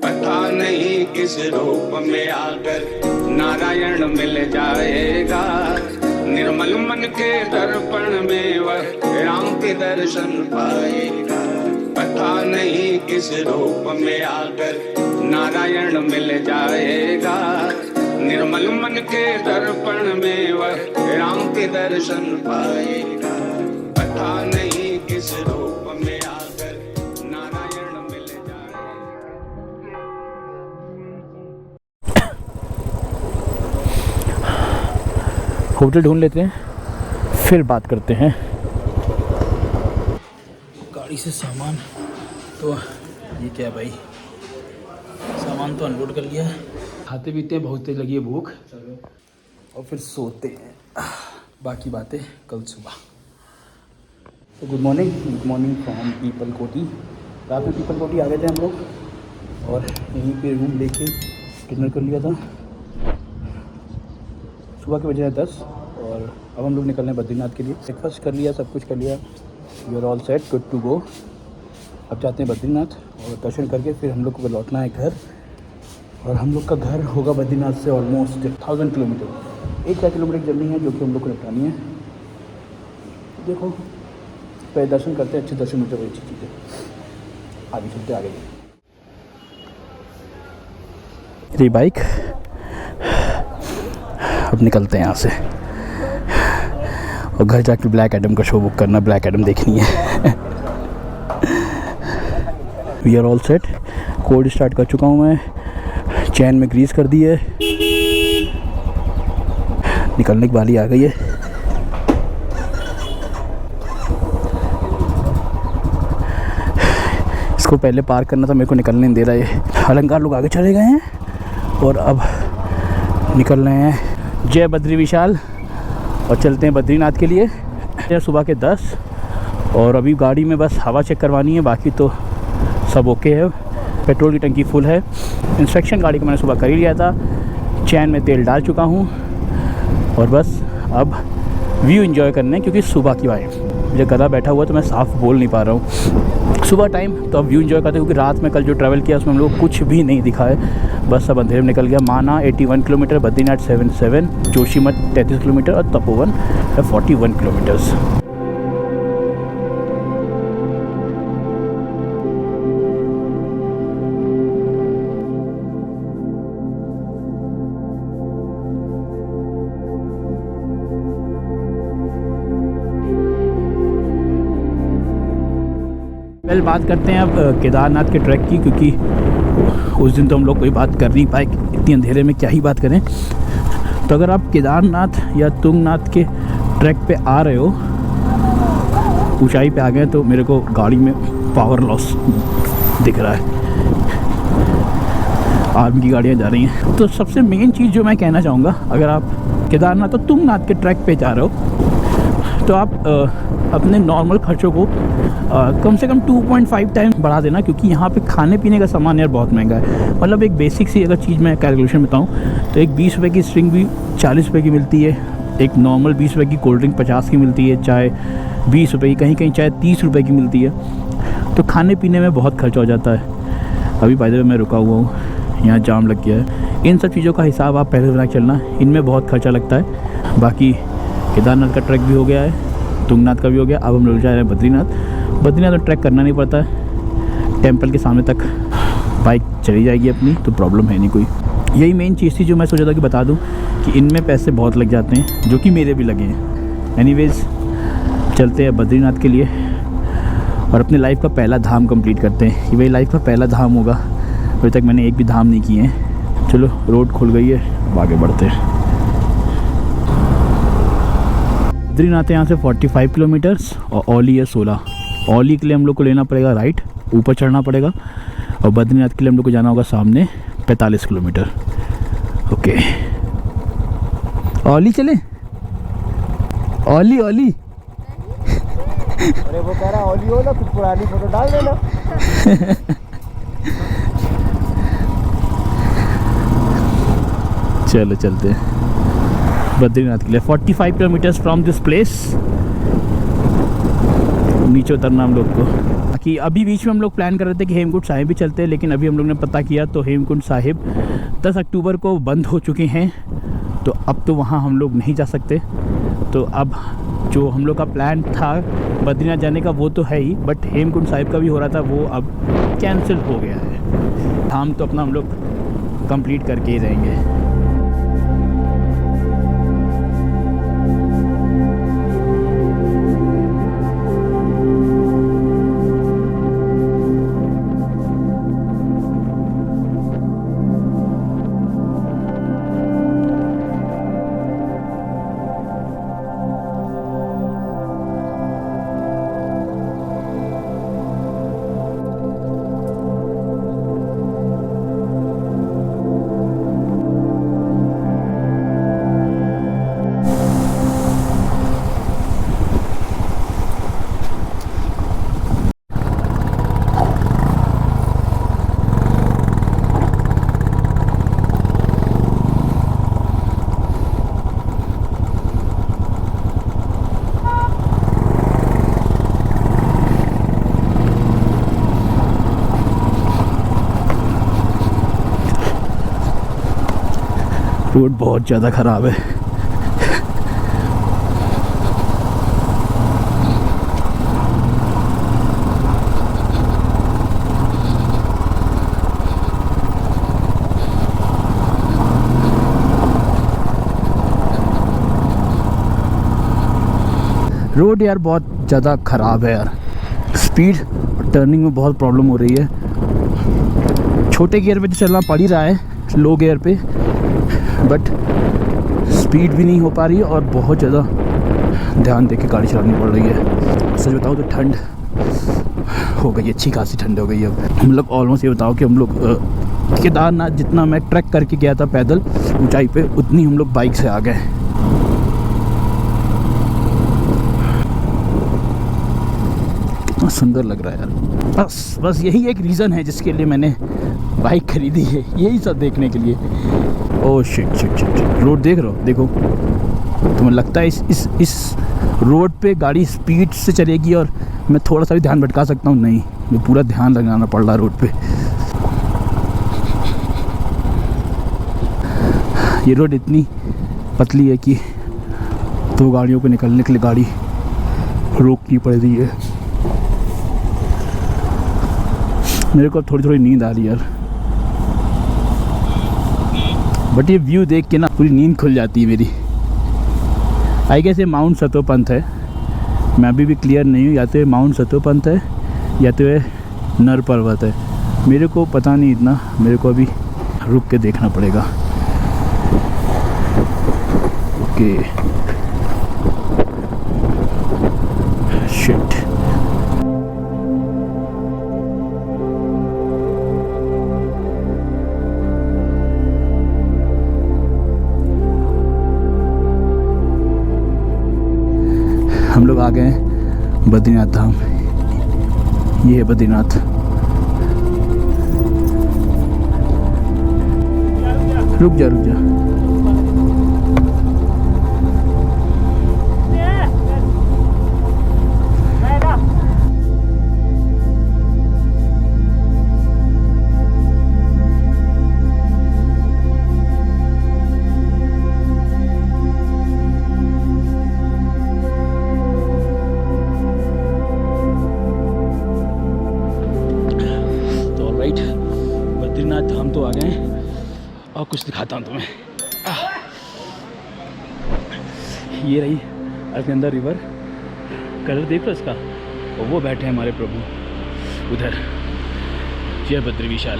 पता नहीं किस रूप में आकर नारायण मिल जाएगा, निर्मल मन के दर्पण में वह राम के दर्शन पाएगा। पता नहीं किस रूप में आकर नारायण मिल जाएगा, निर्मल मन के दर्पण में वह राम के दर्शन पाएगा। पता नहीं किस रूप में आकर नारायण मिल जाएगा। होटल ढूंढ लेते हैं, फिर बात करते हैं। गाड़ी से सामान तो ये क्या भाई, सामान तो अनलोड कर लिया है। खाते पीते हैं, बहुत तेज लगी है भूख, और फिर सोते हैं। बाकी बातें कल सुबह। तो गुड मॉर्निंग फ्रॉम पीपल कोटी। रात में पीपल कोटी आ गए थे हम लोग, और यहीं पे रूम लेके डिनर कर लिया था। सुबह के बजे हैं 10, और अब हम लोग निकल रहे हैं बद्रीनाथ के लिए। ब्रेकफास्ट कर लिया, सब कुछ कर लिया, we are all set, good to go. अब जाते हैं बद्रीनाथ, और दर्शन करके फिर हम लोग को लौटना है घर। और हम लोग का घर होगा बद्रीनाथ से ऑलमोस्ट 1000 किलोमीटर, 1 किलोमीटर की जर्नी है जो कि हम लोग को निपटानी है। देखो पहले दर्शन करते हैं, अच्छे दर्शन होते हैं, अच्छी चीज़ें आगे चलते आगे। मेरी बाइक, अब निकलते हैं यहाँ से, और घर जाके ब्लैक एडम का शो बुक करना, ब्लैक एडम देखनी है। We are all set. Cold start कर चुका हूँ मैं, चैन में ग्रीस कर दी है, निकलने की बारी आ गई है। इसको पहले पार करना था, मेरे को निकलने नहीं दे रहा है। अलंकार लोग आगे चले गए हैं, और अब निकल रहे हैं जय बद्री विशाल, और चलते हैं बद्रीनाथ के लिए। सुबह के 10, और अभी गाड़ी में बस हवा चेक करवानी है, बाकी तो सब ओके है। पेट्रोल की टंकी फुल है। इंस्पेक्शन गाड़ी का मैंने सुबह कर ही लिया था, चैन में तेल डाल चुका हूँ, और बस अब व्यू एंजॉय करने, क्योंकि सुबह की वाइब, मुझे गला बैठा हुआ तो मैं साफ बोल नहीं पा रहा हूँ। सुबह टाइम तो अब व्यू एंजॉय करते हैं, क्योंकि रात में कल जो ट्रैवल किया उसमें हम लोग कुछ भी नहीं दिखा है, बस सब अंधेरे में निकल गया। माना 81 किलोमीटर, बद्रीनाथ 77, जोशीमठ 33 किलोमीटर, और तपोवन 41 किलोमीटर्स। बात करते हैं अब केदारनाथ के ट्रैक की, क्योंकि उस दिन तो हम लोग कोई बात कर नहीं पाए, इतनी अंधेरे में क्या ही बात करें। तो अगर आप केदारनाथ या तुंगनाथ के ट्रैक पे आ रहे हो, ऊंचाई पे आ गए, तो मेरे को गाड़ी में पावर लॉस दिख रहा है, आर्मी की गाड़ियाँ जा रही हैं। तो सबसे मेन चीज़ जो मैं कहना चाहूँगा, अगर आप केदारनाथ और तुंगनाथ के ट्रैक पे जा रहे हो, तो आप अपने नॉर्मल खर्चों को कम से कम 2.5 टाइम्स बढ़ा देना, क्योंकि यहाँ पे खाने पीने का सामान यार बहुत महंगा है। मतलब एक बेसिक सी अगर चीज़ मैं कैलकुलेशन बताऊँ, तो एक 20 रुपये की स्ट्रिंग भी 40 रुपये की मिलती है, एक नॉर्मल 20 रुपये की कोल्ड ड्रिंक 50 की मिलती है, चाय 20 रुपये की, कहीं कहीं चाय 30 रुपये की मिलती है। तो खाने पीने में बहुत खर्चा हो जाता है। अभी बाय द वे मैं रुका हुआ हूँ, यहाँ जाम लग गया है। इन सब चीज़ों का हिसाब आप पहले बना चलना, इनमें बहुत खर्चा लगता है। बाकी केदारनाथ का ट्रैक भी हो गया है, तुंगनाथ का भी हो गया, अब हम लोग जा रहे हैं बद्रीनाथ। बद्रीनाथ तो ट्रैक करना नहीं पड़ता है, टेंपल के सामने तक बाइक चली जाएगी अपनी, तो प्रॉब्लम है नहीं कोई। यही मेन चीज़ थी जो मैं सोचा था कि बता दूं, कि इनमें पैसे बहुत लग जाते हैं, जो कि मेरे भी लगे हैं। एनीवेज चलते हैं बद्रीनाथ के लिए, और अपने लाइफ का पहला धाम कंप्लीट करते हैं। ये मेरी लाइफ का पहला धाम होगा, अभी तक मैंने एक भी धाम नहीं किए हैं। चलो रोड खुल गई है, अब आगे बढ़ते हैं। बद्रीनाथ यहाँ से 45 किलोमीटर्स, और औली है 16। औली के लिए हम लोग को लेना पड़ेगा राइट, ऊपर चढ़ना पड़ेगा, और बद्रीनाथ के लिए हम लोग को जाना होगा सामने 45 किलोमीटर। ओके, औली चले, औली औली। अरे वो कह रहा औली हो ना, कुछ पुरानी फोटो डाल देना। चलो चलते हैं बद्रीनाथ के लिए। 45 किलोमीटर्स फ्रॉम दिस प्लेस। नीचे उतरना हम लोग को। कि अभी बीच में हम लोग प्लान कर रहे थे कि हेमकुंड साहिब भी चलते हैं, लेकिन अभी हम लोग ने पता किया तो हेमकुंड साहिब 10 अक्टूबर को बंद हो चुके हैं, तो अब तो वहाँ हम लोग नहीं जा सकते। तो अब जो हम लोग का प्लान था बद्रीनाथ जाने का वो तो है ही, बट हेमकुंड साहिब का भी हो रहा था, वो अब कैंसिल हो गया है। धाम तो अपना हम लोग कंप्लीट करके ही रहेंगे। रोड बहुत ज़्यादा ख़राब है। रोड यार बहुत ज़्यादा ख़राब है यार। स्पीड और टर्निंग में बहुत प्रॉब्लम हो रही है। छोटे गियर पे तो चलना पड़ ही रहा है, लो गियर पे, बट स्पीड भी नहीं हो पा रही है और बहुत ज़्यादा ध्यान दे के गाड़ी चलानी पड़ रही है। सच बताओ तो ठंड हो गई, अच्छी खासी ठंड हो गई है। अब हम लोग ऑलमोस्ट ये बताओ कि हम लोग केदारनाथ जितना मैं ट्रैक करके गया था पैदल ऊंचाई पे, उतनी हम लोग बाइक से आ गए। कितना सुंदर लग रहा है यार। बस यही एक रीज़न है जिसके लिए मैंने बाइक खरीदी है, यही सब देखने के लिए। Oh shit shit shit, road देख रहे हो, देखो तुम्हें लगता है इस रोड पे गाड़ी स्पीड से चलेगी और मैं थोड़ा सा भी ध्यान भटका सकता हूँ? नहीं, मैं पूरा ध्यान लगाना पड़ रहा रोड पे। ये रोड इतनी पतली है कि 2 गाड़ियों को निकलने के लिए गाड़ी रोकनी पड़ रही है। मेरे को थोड़ी थोड़ी नींद आ रही है यार, बट ये व्यू देख के ना पूरी नींद खुल जाती है मेरी। आई गेस ये माउंट सतोपंथ है, मैं अभी भी क्लियर नहीं हूँ, या तो ये माउंट सतोपंथ है या तो ये नर पर्वत है, मेरे को पता नहीं इतना, मेरे को अभी रुक के देखना पड़ेगा। ओके शिट, हम लोग आ गए बद्रीनाथ धाम। ये है बद्रीनाथ। रुक जा रुक जा। बद्रीनाथ धाम तो आ गए हैं और कुछ दिखाता हूँ तुम्हें। ये रही अलकनंदा रिवर, कलर देखो इसका, और वो बैठे हैं हमारे प्रभु उधर। जय बद्री विशाल।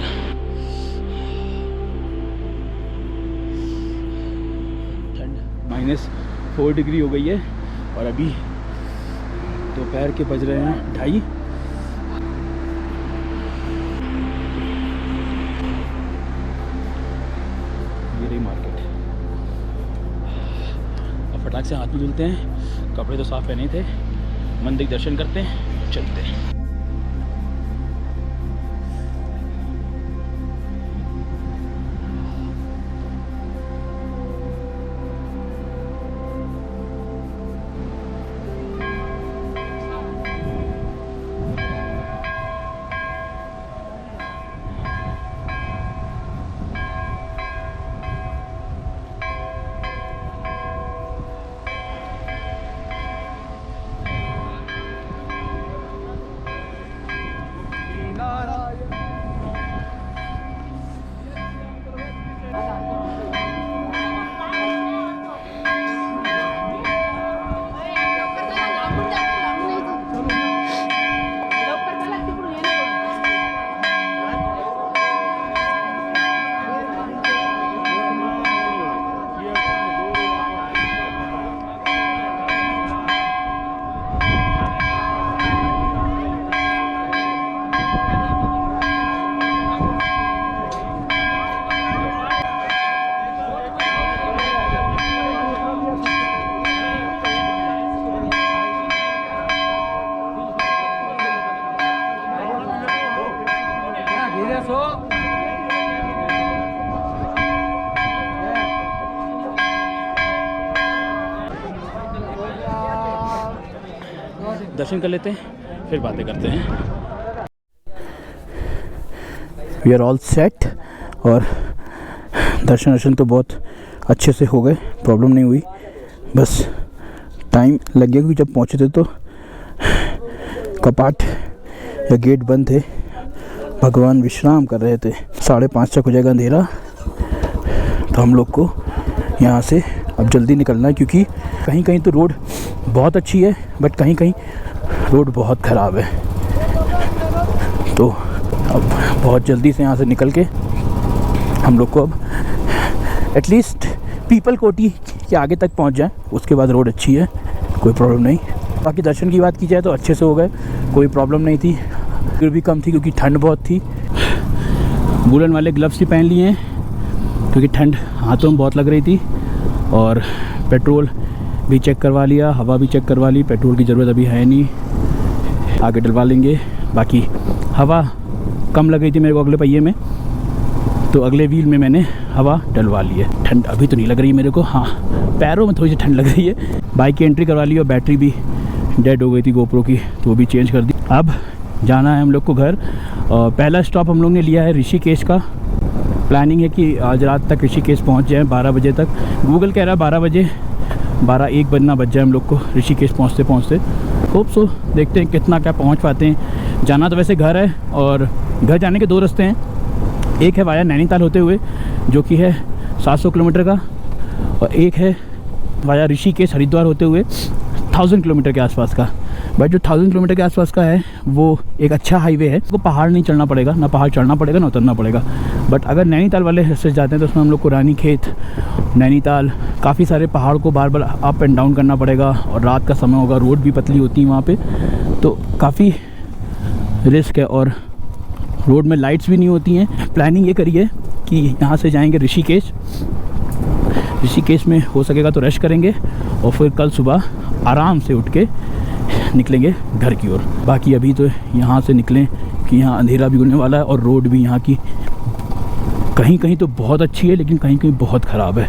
ठंड -4 डिग्री हो गई है और अभी दोपहर के बज रहे हैं 2:30। मार्केट। अब फटाक से हाथ भी धुलते हैं, कपड़े तो साफ पहने थे, मंदिर दर्शन करते हैं, चलते हैं। दर्शन कर लेते हैं, फिर बातें करते हैं। वी आर ऑल सेट और दर्शन तो बहुत अच्छे से हो गए, प्रॉब्लम नहीं हुई। बस टाइम लग गया क्योंकि जब पहुँचे थे तो कपाट या गेट बंद थे, भगवान विश्राम कर रहे थे। 5:30 तक हो जाएगा अंधेरा, तो हम लोग को यहाँ से अब जल्दी निकलना है क्योंकि कहीं कहीं तो रोड बहुत अच्छी है बट कहीं कहीं रोड बहुत ख़राब है। तो अब बहुत जल्दी से यहाँ से निकल के हम लोग को अब एटलीस्ट पीपल कोटी के आगे तक पहुँच जाए, उसके बाद रोड अच्छी है, कोई प्रॉब्लम नहीं। बाकी दर्शन की बात की जाए तो अच्छे से हो गए, कोई प्रॉब्लम नहीं थी। भीड़ भी कम थी क्योंकि ठंड बहुत थी। वूलन वाले ग्लव्स भी पहन लिए हैं क्योंकि ठंड हाथों में बहुत लग रही थी। और पेट्रोल भी चेक करवा लिया, हवा भी चेक करवा ली। पेट्रोल की ज़रूरत अभी है नहीं, आगे डलवा लेंगे। बाकी हवा कम लग रही थी मेरे को अगले पहिए में, तो अगले व्हील में मैंने हवा डलवा ली है। ठंड अभी तो नहीं लग रही है मेरे को, हाँ पैरों में थोड़ी सी ठंड लग रही है। बाइक की एंट्री करवा ली और बैटरी भी डेड हो गई थी गोप्रो की, तो वो भी चेंज कर दी। अब जाना है हम लोग को घर। और पहला स्टॉप हम लोग ने लिया है ऋषिकेश का। प्लानिंग है कि आज रात तक ऋषिकेश पहुंच जाए 12 बजे तक। गूगल कह रहा है 12 बजे, 12-1 बजना बच जाए हम लोग को ऋषिकेश पहुंचते पहुंचते। होप सो, देखते हैं कितना क्या पहुंच पाते हैं। जाना तो वैसे घर है और घर जाने के 2 रास्ते हैं। एक है वाया नैनीताल होते हुए जो कि है 700 किलोमीटर का, और एक है वाया ऋषिकेश हरिद्वार होते हुए 1000 किलोमीटर के आसपास का। बट जो 1000 किलोमीटर के आसपास का है वो एक अच्छा हाईवे है, वो पहाड़ नहीं चढ़ना पड़ेगा, ना पहाड़ चढ़ना पड़ेगा ना उतरना पड़ेगा। बट अगर नैनीताल वाले रास्ते जाते हैं तो उसमें हम लोग को रानीखेत, नैनीताल, काफ़ी सारे पहाड़ को बार बार अप एंड डाउन करना पड़ेगा, और रात का समय होगा, रोड भी पतली होती है वहाँ पे, तो काफ़ी रिस्क है। और रोड में लाइट्स भी नहीं होती हैं। प्लानिंग ये करी है कि यहाँ से जाएंगे ऋषिकेश। ऋषिकेश में हो सकेगा तो रेस्ट करेंगे और फिर कल सुबह आराम से उठ के निकलेंगे घर की ओर। बाकी अभी तो यहाँ से निकलें कि यहाँ अंधेरा भी होने वाला है, और रोड भी यहाँ की कहीं कहीं तो बहुत अच्छी है लेकिन कहीं कहीं बहुत ख़राब है।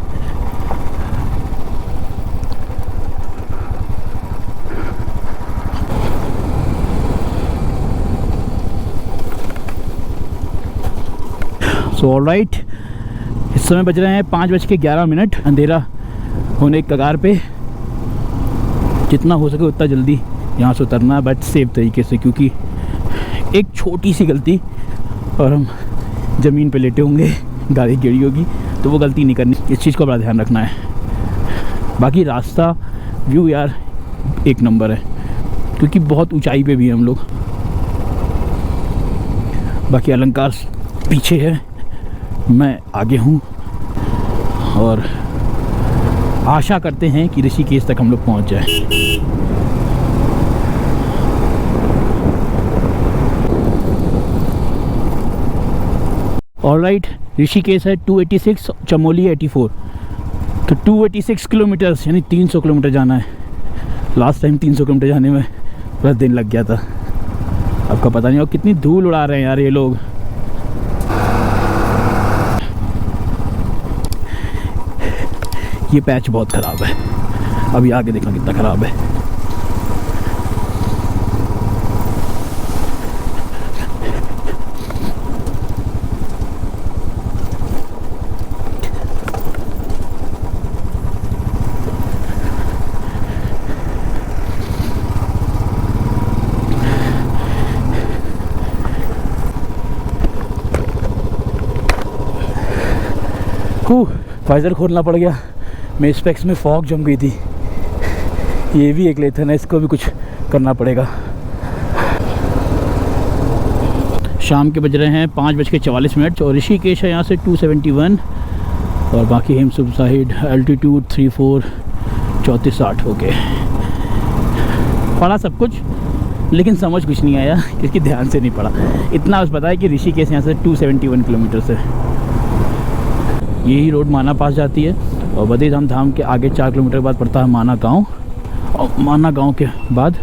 सो ऑलराइट, इस समय बज रहे हैं 5:11। अंधेरा होने के कगार पे। जितना हो सके उतना जल्दी यहाँ से उतरना है, बट सेफ तरीके से, क्योंकि एक छोटी सी गलती और हम ज़मीन पे लेटे होंगे, गाड़ी गिरी होगी, तो वो गलती नहीं करनी। इस चीज़ को बड़ा ध्यान रखना है। बाकी रास्ता व्यू यार एक नंबर है, क्योंकि बहुत ऊंचाई पे भी हैं हम लोग। बाकी अलंकार पीछे है, मैं आगे हूँ, और आशा करते हैं कि ऋषिकेश तक हम लोग पहुँच जाए। ऑलराइट, ऋषिकेश है 286, चमोली 84, तो 286 किलोमीटर्स यानी 300 किलोमीटर जाना है। लास्ट टाइम 300 किलोमीटर जाने में पूरा दिन लग गया था। आपका पता नहीं और कितनी धूल उड़ा रहे हैं यार ये लोग। ये पैच बहुत ख़राब है, अभी आगे देखना कितना ख़राब है। वाइज़र खोलना पड़ गया, मेरे स्पेक्स में फॉग जम गई थी। ये भी एक लेथन है, इसको भी कुछ करना पड़ेगा। शाम के बज रहे हैं 5:44 और ऋषिकेश है यहाँ से 271, और बाकी हेमकुंड साइड एल्टीट्यूड 34 3460। ओके, पढ़ा सब कुछ लेकिन समझ कुछ नहीं आया क्योंकि ध्यान से नहीं पढ़ा। इतना बस पता है कि ऋषिकेश यहाँ से 271 किलोमीटर से यही रोड माना पास जाती है, और बद्रीधाम धाम के आगे 4 किलोमीटर बाद पड़ता है माना गांव, और माना गांव के बाद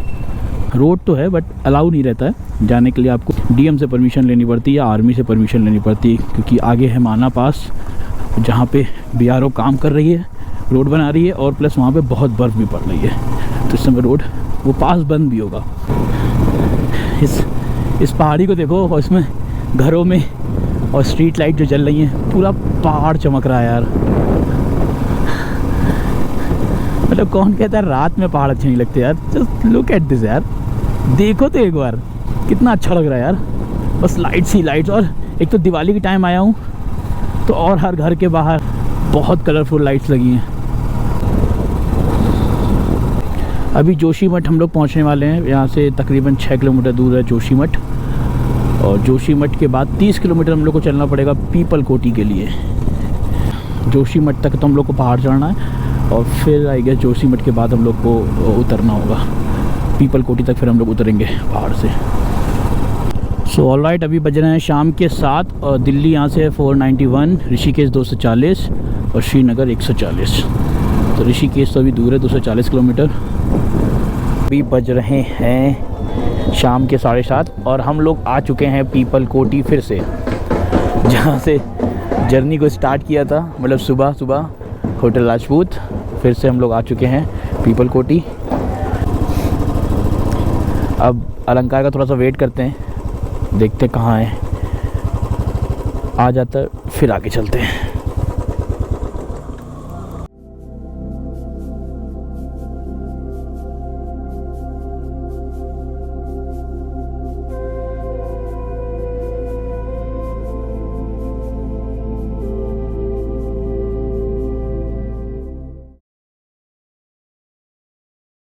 रोड तो है बट अलाउ नहीं रहता है जाने के लिए, आपको डीएम से परमिशन लेनी पड़ती है या आर्मी से परमिशन लेनी पड़ती है, क्योंकि आगे है माना पास जहाँ पे बीआरओ काम कर रही है, रोड बना रही है, और प्लस वहाँ पे बहुत बर्फ़ भी पड़ रही है, तो इस समय रोड वो पास बंद भी होगा। इस पहाड़ी को देखो, और इसमें घरों में और स्ट्रीट लाइट जो जल रही हैं, पूरा पहाड़ चमक रहा है यार। मतलब कौन कहता है रात में पहाड़ अच्छे नहीं लगते यार, जस्ट लुक एट दिस यार, देखो तो एक बार कितना अच्छा लग रहा है यार। बस लाइट्स ही लाइट्स, और एक तो दिवाली के टाइम आया हूँ तो और हर घर के बाहर बहुत कलरफुल लाइट्स लगी हैं। अभी जोशीमठ हम लोग पहुँचने वाले हैं, यहाँ से तकरीबन 6 किलोमीटर दूर है जोशीमठ, और जोशीमठ के बाद 30 किलोमीटर हम लोग को चलना पड़ेगा पीपल कोटी के लिए। जोशीमठ तक तो हम लोग को पहाड़ चढ़ना है, और फिर आई गेस जोशीमठ के बाद हम लोग को उतरना होगा पीपल कोटी तक, फिर हम लोग उतरेंगे पहाड़ से। सो ऑलराइट, अभी बज रहे हैं शाम के 7, और दिल्ली यहाँ से है 491, ऋषिकेश 240 और श्रीनगर 140। तो ऋषिकेश तो अभी दूर है 240 किलोमीटर। अभी बज रहे हैं शाम के 7:30 और हम लोग आ चुके हैं पीपल कोटी फिर से, जहाँ से जर्नी को स्टार्ट किया था, मतलब सुबह होटल राजपूत। फिर से हम लोग आ चुके हैं पीपल कोटी। अब अलंकार का थोड़ा सा वेट करते हैं, देखते कहाँ है, आ जाता फिर आगे चलते हैं।